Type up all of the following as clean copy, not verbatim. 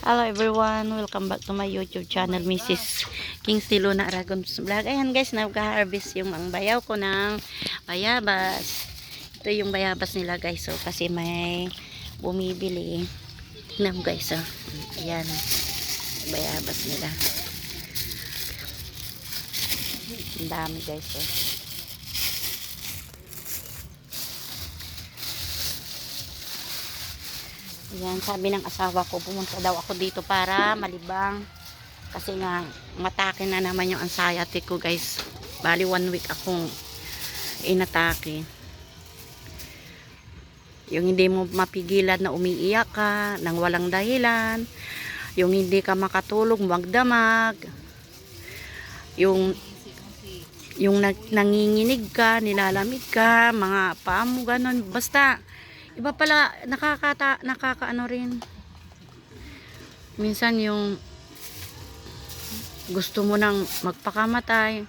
Hello everyone, welcome back to my YouTube channel, Mrs. Kingsley Luna Aragon's Vlog. Ayan guys, nag-harvest yung ang bayaw ko ng bayabas. Ito yung bayabas nila guys, so kasi may bumibili. Tignan mo guys, so. Ayan, bayabas nila. Ang dami guys, so. Ayan, sabi ng asawa ko, pumunta daw ako dito para malibang. Kasi nga, matake na naman yung anxiety ko guys. Bali 1 week akong inatake. Yung hindi mo mapigilan na umiiyak ka, nang walang dahilan. Yung hindi ka makatulog, magdamag. Yung nanginginig ka, nilalamig ka, mga paa mo, ganun. Basta, iba pala, nakakaano rin. Minsan yung gusto mo nang magpakamatay.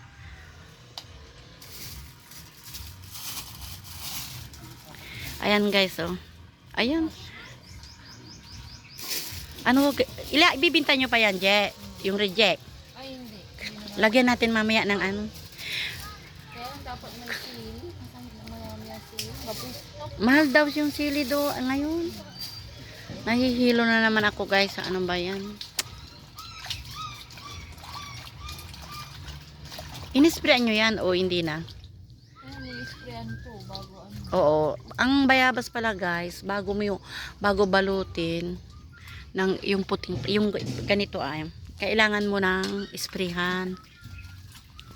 Ayan guys, oh. Ayan. Ano, ibibinta nyo pa yan, Je? Yung reject? Ay, hindi. Lagyan natin mamaya ng ano. Kaya dapat may sili. Masama naman yung sili. Mahal daw yung sili do ngayon. Nahihilo na naman ako guys sa anong ba yan. Inisprayan nyo yan o hindi na? Kaya may-sprayan to bago ano. Oo. Ang bayabas pala guys, bago balutin ng yung puting, yung ganito ay, kailangan mo ng isprehan.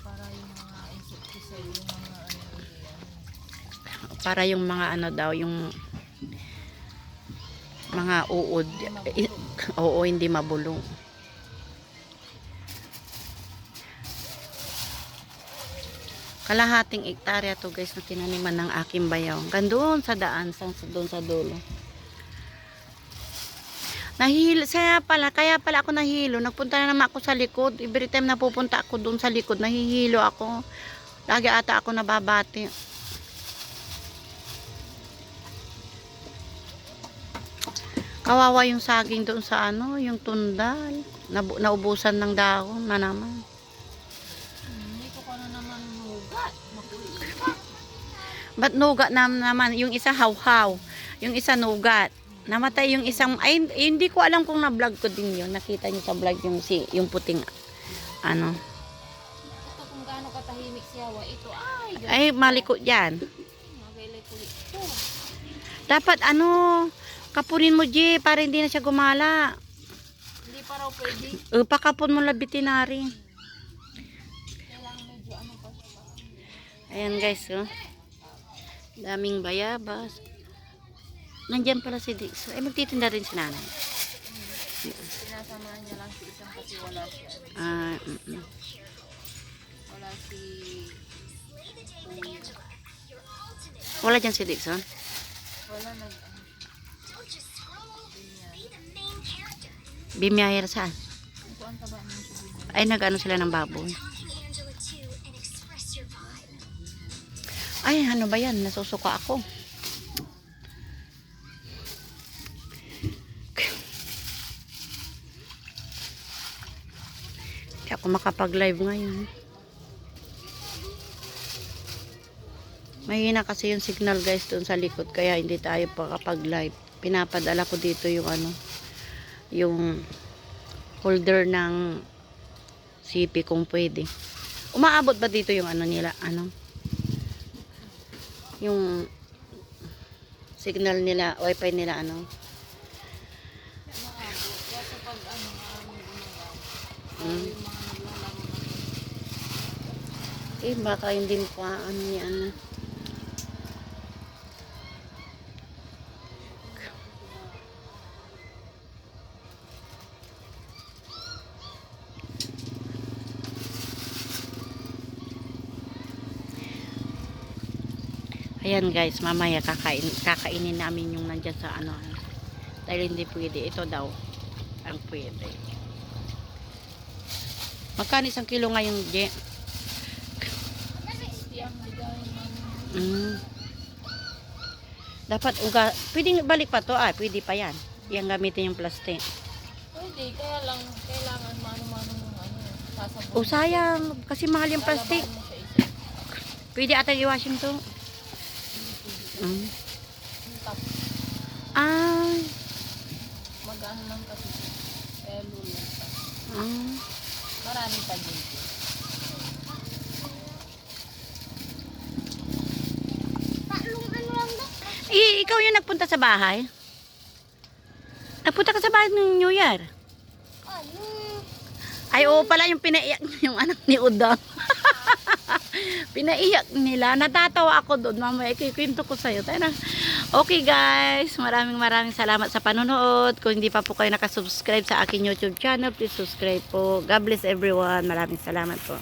Para yung mga insecticide, yung mga ano yan. Para yung mga ano daw, yung mga uod. Oo, hindi mabulong. Kalahating ektarya to guys na tinaniman ng aking bayaw. Doon sa daan, doon sa dulo. Nahihilo, kaya pala ako nahihilo. Nagpunta na naman ako sa likod. Every time na pupunta ako doon sa likod, nahihilo ako. Lagi ata ako nababati. Kawawa yung saging doon sa ano, yung tundal. Naubusan ng dahon na naman. Hindi ko na naman nugat. Ba't nugat naman? Yung isa hawhaw. Yung isa nugat. Namatay yung isang, ay hindi ko alam kung na-vlog ko din yun. Nakita niyo sa vlog yung puting, ano. Ito kung gaano katahimik siya. Ito Ay, maliko dyan. Magaylay kulit ko. Dapat ano, kapunin mo G, para hindi na siya gumala. Hindi pa raw pwede. Pakapon mo lang veterinary. Kailangan medyo ano pa siya. Ayan guys, oh. Daming bayabas. Nandyan pala si Dix. Ay, magtitinda rin si nanay. Sinasamahan niya lang si isang kasi wala siya. Wala si Kuya. Wala dyan si Dixon. Wala nag Bimiyahir saan? Ito ang taba ng siya. Ay, nag-ano sila ng baboy. Ay, ano ba yan? Nasusuka ako. Hindi ako makapag-live ngayon. Mahina kasi yung signal guys doon sa likod, kaya hindi tayo makapag-live. Pinapadala ko dito yung ano, yung holder ng CP kung pwede. Umaabot ba dito yung ano nila, ano? Yung signal nila, wifi nila, ano? Kasi pag ano, maraming gumagawa. Hmm. Yung mga naglalaro na. Eh, baka hindi mo pa, ano ni ano. Ayan guys, mamaya kakainin namin yung nandyan sa ano. Dahil hindi pwede. Ito daw ang pwede. Magkano 1 kilo ngayon, Je? Yung bigay namin. Dapat pwedeng balik pa to, pwede pa yan. Yang gamitin yung plastic. Pwede Pwede, kaya lang, kailangan mano-mano ng ano, sasabon. O sayang, kasi mahal yung plastic. Lalabahan mo siya isa. Pwede ata i-washing to. Mm. Yung top, Ah, mag-ano lang kasi. Kaya lulutas. ah. Marami pa din. Ikaw yung nagpunta sa bahay? Nagpunta ka sa bahay ng New Year? Ay, oo pala yung pinaiyak niya yung anak ni Udang. Pinaiyak nila. Natatawa ako doon. Mamaya, ikikwento ko sa'yo. Tayo na. Okay guys, maraming salamat sa panonood. Kung hindi pa po kayo nakasubscribe sa akin YouTube channel, please subscribe po. God bless everyone. Maraming salamat po.